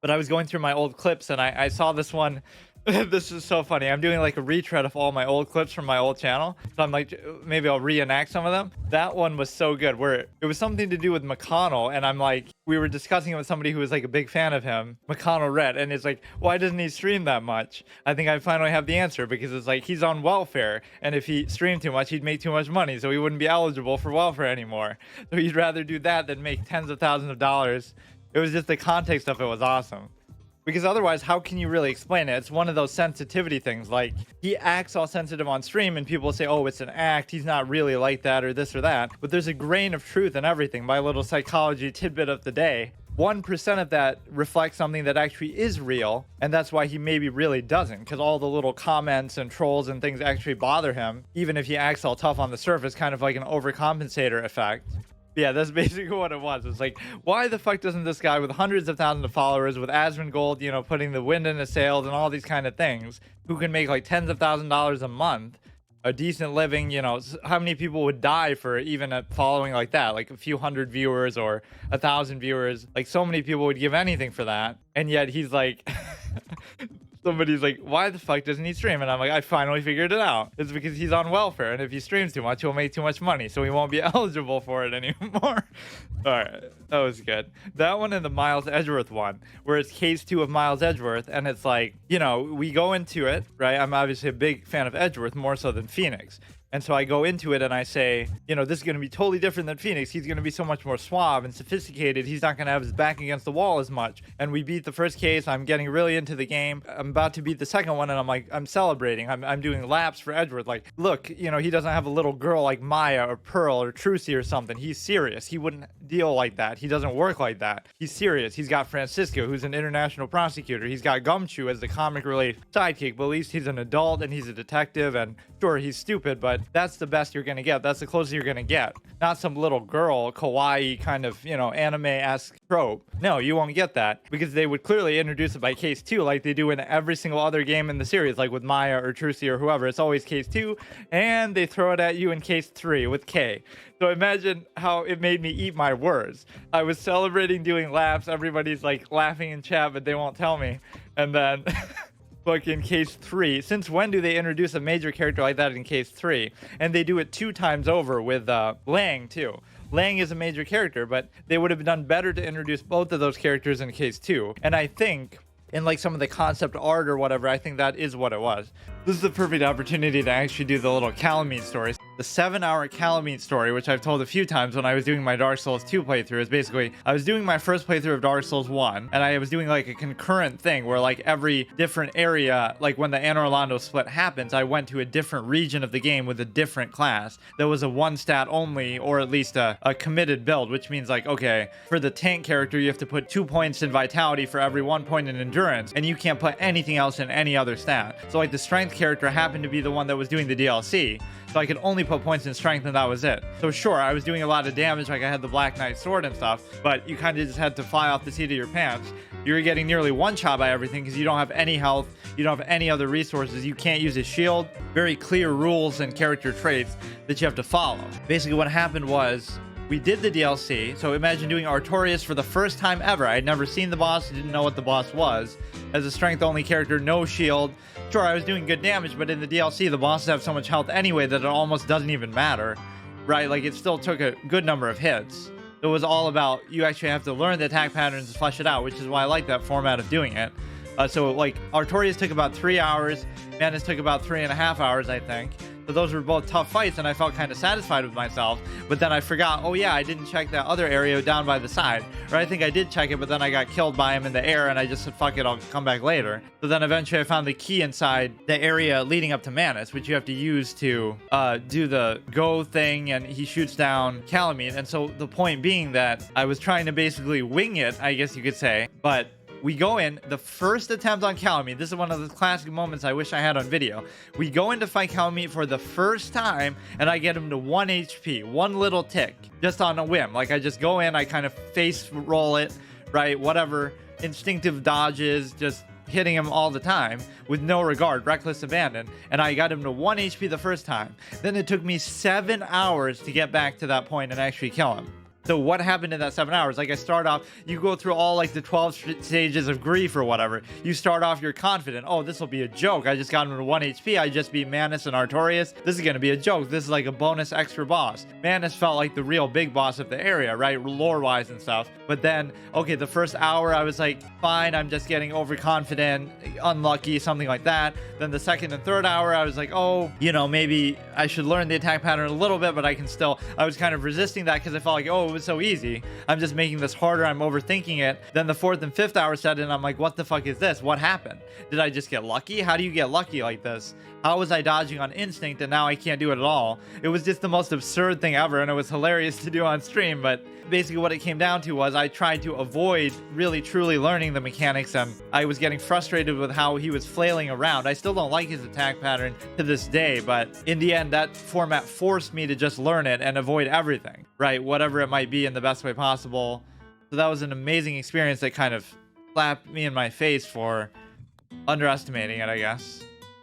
but I was going through my old clips and I saw this one. This is so funny. I'm doing like a retread of all my old clips from my old channel. So I'm like, maybe I'll reenact some of them. That one was so good where it was something to do with McConnell. And I'm like, we were discussing it with somebody who was like a big fan of him, McConnell Red. And it's like, why doesn't he stream that much? I think I finally have the answer because it's like, he's on welfare. And if he streamed too much, he'd make too much money. So he wouldn't be eligible for welfare anymore. So he'd rather do that than make tens of thousands of dollars. It was just the context of it was awesome. Because otherwise, how can you really explain it? It's one of those sensitivity things. Like, he acts all sensitive on stream, and people say, oh, it's an act. He's not really like that, or this or that. But there's a grain of truth in everything. My little psychology tidbit of the day. 1% of that reflects something that actually is real, and that's why he maybe really doesn't, because all the little comments and trolls and things actually bother him, even if he acts all tough on the surface, kind of like an overcompensator effect. Yeah, that's basically what it was. It's like, why the fuck doesn't this guy with hundreds of thousands of followers, with Asmongold, you know, putting the wind in his sails and all these kind of things, who can make like tens of thousands of dollars a month, a decent living, you know, how many people would die for even a following like that? Like a few hundred viewers or 1,000 viewers. Like, so many people would give anything for that. And yet he's like... Somebody's like, why the fuck doesn't he stream? And I'm like, I finally figured it out. It's because he's on welfare. And if he streams too much, he'll make too much money. So he won't be eligible for it anymore. All right. That was good. That one and the Miles Edgeworth one, where it's case 2 of Miles Edgeworth. And it's like, you know, we go into it, right? I'm obviously a big fan of Edgeworth, more so than Phoenix. And so I go into it and I say, you know, this is going to be totally different than Phoenix. He's going to be so much more suave and sophisticated. He's not going to have his back against the wall as much. And we beat the first case. I'm getting really into the game. I'm about to beat the second one. And I'm like, I'm celebrating. I'm doing laps for Edgeworth. Like, look, you know, he doesn't have a little girl like Maya or Pearl or Trucy or something. He's serious. He wouldn't deal like that. He doesn't work like that. He's serious. He's got Francisco, who's an international prosecutor. He's got Gumshoe as the comic relief sidekick. But at least he's an adult and he's a detective. And sure, he's stupid, but that's the best you're gonna get. That's the closest you're gonna get. Not some little girl, kawaii kind of, you know, anime-esque trope. No, you won't get that because they would clearly introduce it by case 2 like they do in every single other game in the series, like with Maya or Trucy or whoever. It's always case 2, and they throw it at you in case 3 with K. So imagine how it made me eat my words. I was celebrating doing laps. Everybody's like laughing in chat, but they won't tell me. And then... Like in case 3, since when do they introduce a major character like that in case 3? And they do it 2 times over with Lang too. Lang is a major character, but they would have done better to introduce both of those characters in case 2. And I think in like some of the concept art or whatever, I think that is what it was. This is the perfect opportunity to actually do the little Kalameet story. The 7-hour Kalameet story, which I've told a few times when I was doing my Dark Souls 2 playthrough, is basically, I was doing my first playthrough of Dark Souls 1, and I was doing like a concurrent thing where like every different area, like when the Anor Londo split happens, I went to a different region of the game with a different class. That was a 1 stat only, or at least a committed build, which means like, okay, for the tank character, you have to put 2 points in vitality for every 1 point in endurance, and you can't put anything else in any other stat. So like the strength character happened to be the one that was doing the DLC. So I could only put points in strength and that was it. So sure, I was doing a lot of damage, like I had the Black Knight sword and stuff, but you kind of just had to fly off the seat of your pants. You're getting nearly one-shot by everything because you don't have any health, you don't have any other resources, you can't use a shield. Very clear rules and character traits that you have to follow. Basically what happened was, we did the DLC, so imagine doing Artorias for the first time ever. I had never seen the boss, didn't know what the boss was. As a strength-only character, no shield. Sure, I was doing good damage, but in the DLC, the bosses have so much health anyway that it almost doesn't even matter, right? Like, it still took a good number of hits. It was all about, you actually have to learn the attack patterns and flesh it out, which is why I like that format of doing it. So, like, Artorias took about 3 hours, Manus took about 3.5 hours, I think. So those were both tough fights, and I felt kind of satisfied with myself. But then I forgot, oh yeah, I didn't check that other area down by the side. Or I think I did check it, but then I got killed by him in the air, and I just said, fuck it, I'll come back later. So then eventually I found the key inside the area leading up to Manus, which you have to use to do the go thing, and he shoots down Kalameet. And so the point being that I was trying to basically wing it, I guess you could say, but... We go in, the first attempt on Kalameet, this is one of the classic moments I wish I had on video. We go in to fight Kalameet for the first time, and I get him to 1 HP, 1 little tick, just on a whim. Like, I just go in, I kind of face roll it, right, whatever, instinctive dodges, just hitting him all the time with no regard, reckless abandon, and I got him to 1 HP the first time. Then it took me 7 hours to get back to that point and actually kill him. So what happened in that 7 hours? Like I start off, you go through all like the 12 stages of grief or whatever. You start off, you're confident. Oh, this will be a joke. I just got him to 1 HP. I just beat Manus and Artorias. This is going to be a joke. This is like a bonus extra boss. Manus felt like the real big boss of the area, right? Lore-wise and stuff. But then, okay, the first hour I was like, fine, I'm just getting overconfident, unlucky, something like that. Then the second and third hour, I was like, oh, you know, maybe I should learn the attack pattern a little bit, but I was kind of resisting that because I felt like, oh, it was so easy. I'm just making this harder. I'm overthinking it. Then the fourth and fifth hour set in. I'm like, what the fuck is this? What happened? Did I just get lucky? How do you get lucky like this? How was I dodging on instinct and now I can't do it at all? It was just the most absurd thing ever, and it was hilarious to do on stream. But basically what it came down to was I tried to avoid really truly learning the mechanics, and I was getting frustrated with how he was flailing around. I still don't like his attack pattern to this day, but in the end that format forced me to just learn it and avoid everything, right? Whatever it might be in the best way possible. So that was an amazing experience that kind of slapped me in my face for underestimating it, I guess.